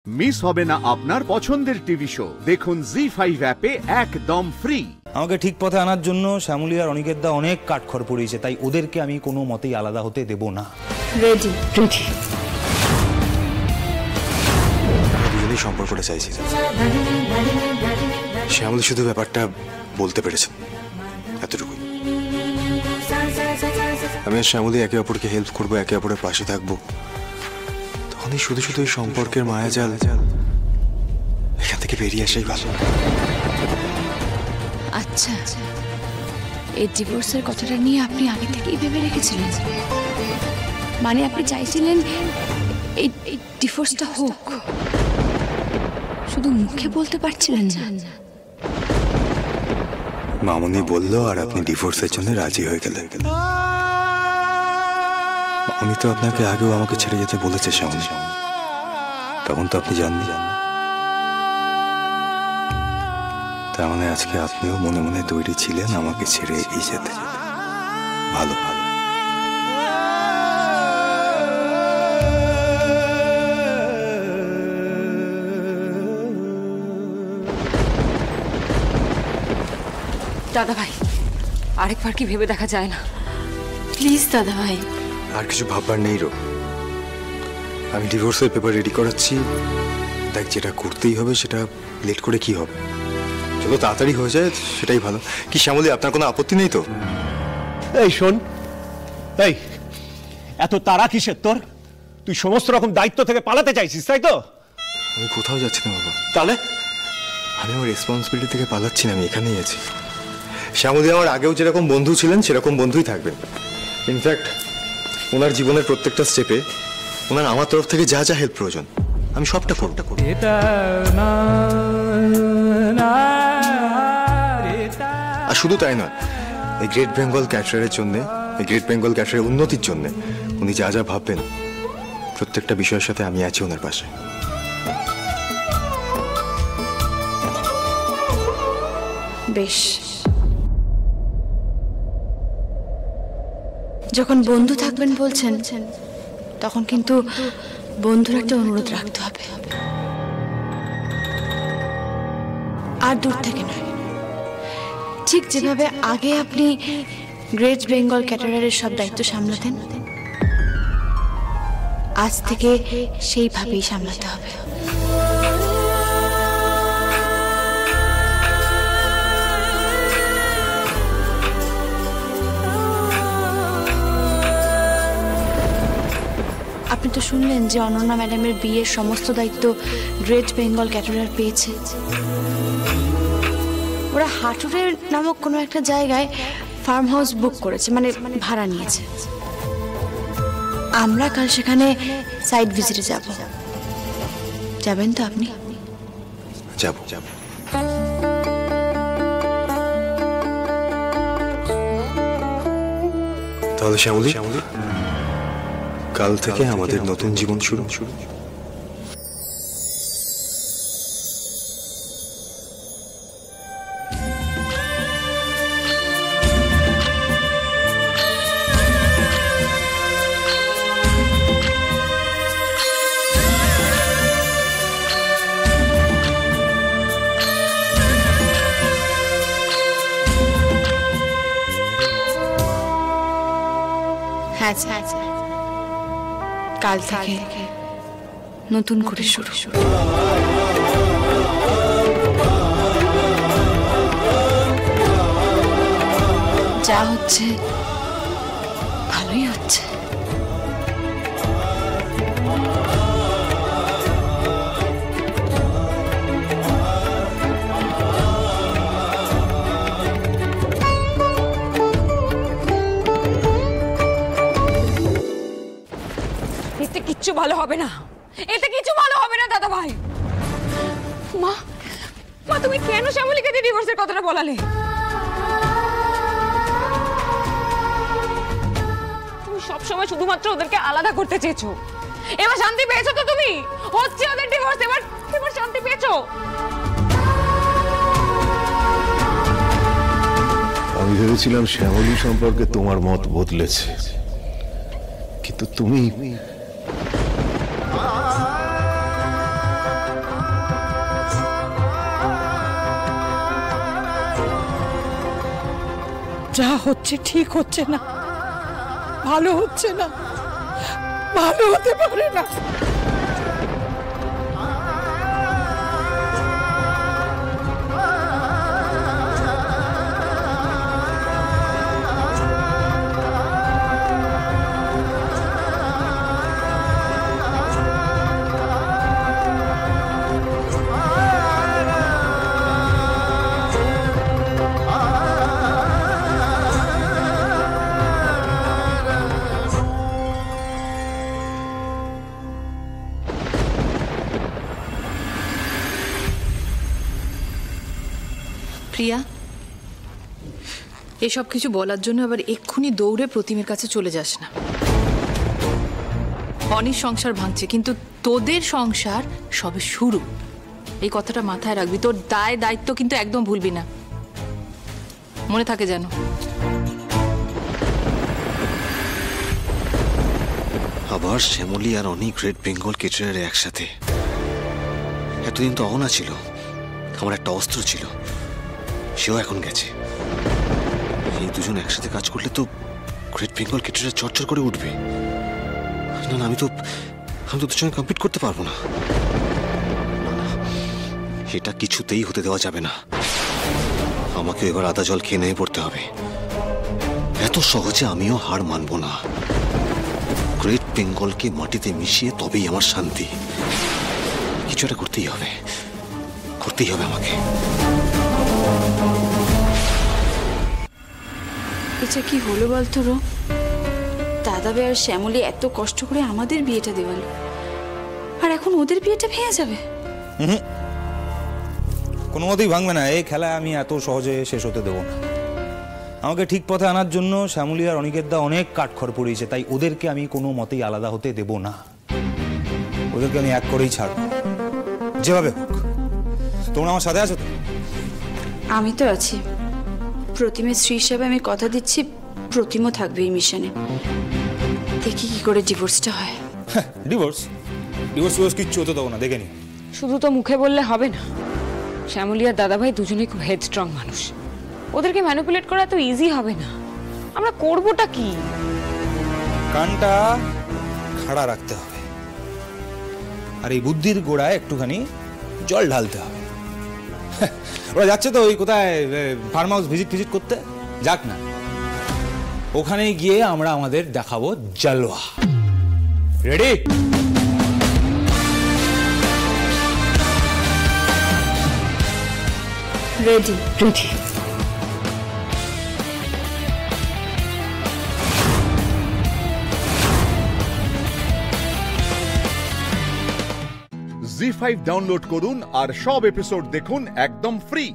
Miss হবে না আপনার পছন্দের টিভি শো। দেখুন জি5 অ্যাপে একদম ফ্রি। আমাকে ঠিক পথে আনার জন্য শ্যামলী আর অনিকেত দা অনেক কাঠখড় পড়িয়েছে, তাই ওদেরকে আমি কোনো মতেই আলাদা হতে দেব না। Ready ready. দুজনেই সম্পর্কটা চাইছি। শ্যামলী শুধু ব্যাপারটা বলতে পেরেছেন, এতটুকুই। আমি আর শ্যামলী একে অপরকে হেল্প করবো, একে অপরের পাশে থাকবো। তখনই শুধু শুধু এই সম্পর্কের মায়াজাল এখান থেকে বেরিয়ে আসাই ভালো। আচ্ছা, এই ডিভোর্সের কথাটা নিয়ে আপনি আগে থেকেই ভেবে রেখেছিলেন? মানে আপনি চাইছিলেন এই ডিভোর্সটা হোক, শুধু মুখে বলতে পারছিলেন না? মামনি বলল আর আপনি ডিভোর্সের জন্য রাজি হয়ে গেলেন। মামনি তো আপনাকে আগেও আমাকে ছেড়ে যেতে বলেছে শ্যামলী, তখন তো আপনি জাননি। তার মানে আজকে আপনিও মনে মনে তৈরি ছিলেন আমাকে ছেড়ে এগিয়ে যেতে। ভালো ভালো। দাদা ভাই, আরেকবার কি ভেবে দেখা যায় না? প্লিজ দাদা ভাই। আর কিছু ভাববার নেই রো। আমি ডিভোর্সের পেপার রেডি করাচ্ছি। দেখ, যেটা করতেই হবে সেটা লেট করে কি হবে, যত তাড়াতাড়ি হয়ে যায় সেটাই ভালো। কি শ্যামলী, আপনার কোনো আপত্তি নেই তো? এই শোন, এই এত তাড়া কিসের তোর? তুই সমস্ত রকম দায়িত্ব থেকে পালাতে চাইছিস, তাই তো? আমি কোথাও যাচ্ছি না বাবা। তাহলে আমি আমার রেসপন্সিবিলিটি থেকে পালাচ্ছি না, আমি এখানেই আছি। শ্যামলী আমার আগেও যেরকম বন্ধু ছিলেন সেরকম বন্ধুই থাকবেন। ইনফ্যাক্ট ওনার জীবনের প্রত্যেকটা স্টেপে ওনার আমার তরফ থেকে যা যা হেল্প প্রয়োজন আমি সবটা করব। আর শুধু তাই নয়, এই গ্রেট বেঙ্গল ক্যাটারের জন্য, এই গ্রেট বেঙ্গল ক্যাটারের উন্নতির জন্য উনি যা যা ভাববেন প্রত্যেকটা বিষয়ের সাথে আমি আছি ওনার পাশে। বেশ, যখন বন্ধু থাকবেন বলছেন, তখন কিন্তু বন্ধুর একটা অনুরোধ রাখতে হবে। আর দূর থেকে নয়, ঠিক যেভাবে আগে আপনি গ্রেট বেঙ্গল ক্যাটারারের সব দায়িত্ব সামলাতেন, আজ থেকে সেইভাবেই সামলাতে হবে। আপনি তো শুনলেন যে অনন্যা ম্যাডামের বিয়ের সমস্ত দায়িত্ব গ্রেট বেঙ্গল ক্যাটারার পেয়েছে। ওরা হাটুরের নামক কোনো একটা জায়গায় ফার্ম হাউস বুক করেছে, মানে ভাড়া নিয়েছে। আমরা কাল সেখানে সাইট ভিজিটে যাব। যাবেন তো আপনি? যাব যাব। তাহলে শ্যামলী, কাল থেকে আমাদের নতুন জীবন শুরু। হ্যাঁ, কাল থেকে নতুন করে শুরু। যা হচ্ছে ভালোই হচ্ছে। এতে কিচ্ছু ভালো হবে না, এতে কিছু ভালো হবে না দাদা ভাই। মা, মা তুমি কেন শ্যামলীকে ডিভোর্সের কথাটা বলালে? তুমি সবসময় শুধুমাত্র ওদেরকে আলাদা করতে চেয়েছো। এবার শান্তি পেয়েছো তো তুমি? হচ্ছে ওদের ডিভোর্স, এবার শান্তি পেয়েছো? আমি ভেবেছিলাম শ্যামলী সম্পর্কে তোমার মত বদলেছে, কিন্তু তুমি যা হচ্ছে ঠিক হচ্ছে না, ভালো হচ্ছে না, ভালো হতে পারে না। প্রিয়া, এসব কিছু বলার জন্য আবার এক্ষুনি দৌড়ে প্রতিমের কাছে চলে যাস না। অনির সংসার ভাঙছে, কিন্তু তোদের সংসার সবে শুরু। এই কথাটা মাথায় রাখবি, তোর দায় দায়িত্ব কিন্তু একদম ভুলবি না, মনে থাকে যেন। আবার শ্যামলী আর অনি গ্রেট বেঙ্গল কেটারার একসাথে। এতদিন তো অহনা ছিল, আমার একটা অস্ত্র ছিল, সেও এখন গেছে। এই দুজন একসাথে কাজ করলে তো গ্রেট বেঙ্গল কেটারার চরচর করে উঠবে। না না, আমি তো তোর সঙ্গে কম্পিট করতে পারবো না। এটা কিছুতেই হতে দেওয়া যাবে না। আমাকে এবার আদা জল খেয়ে নিয়ে পড়তে হবে। এত সহজে আমিও হার মানবো না। গ্রেট বেঙ্গলকে মাটিতে মিশিয়ে তবেই আমার শান্তি। কিছু একটা করতেই হবে, করতেই হবে আমাকে। এটা কি হলো বলতো রো? দাদা ভাই আর শ্যামলী এত কষ্ট করে আমাদের বিয়েটা দেওয়ালো, আর এখন ওদের বিয়েটা ভেঙে যাবে? কোনো মতেই ভাঙবে না। এই খেলা আমি এত সহজে শেষ হতে দেবো না। আমাকে ঠিক পথে আনার জন্য শ্যামলী আর অনিকেত দা অনেক কাঠখড় পড়িয়েছে, তাই ওদেরকে আমি কোনো মতেই আলাদা হতে দেব না। ওদেরকে আমি এক করেই ছাড়ব, যেভাবে হোক। তোমরা আমার সাথে আছো তো? আমি তো আছি। প্রতিমের স্ত্রী হিসাবে আমি কথা দিচ্ছি, প্রতিমও থাকবে এই মিশনে। দেখি কি করে ডিভোর্সটা হয়। ডিভোর্স কিচ্ছু হতে দেবো না, দেখে নি। শুধু তো মুখে বললে হবে না। শ্যামলী আর দাদাভাই দুজনেই খুব হেডস্ট্রং মানুষ, ওদেরকে ম্যানিপুলেট করা তো ইজি হবে না। আমরা করবোটা কি? কানটা খাড়া রাখতে হবে, আর এই বুদ্ধির গোড়ায় একটুখানি জল ঢালতে হবে। ওরা যাচ্ছে তো ওই কোথায় ফার্ম হাউস ভিজিট করতে, যাক না। ওখানে গিয়ে আমরা আমাদের দেখাবো জালওয়া। রেডি? রেডি। জি5 ডাউনলোড করুন আর সব এপিসোড দেখুন একদম ফ্রি।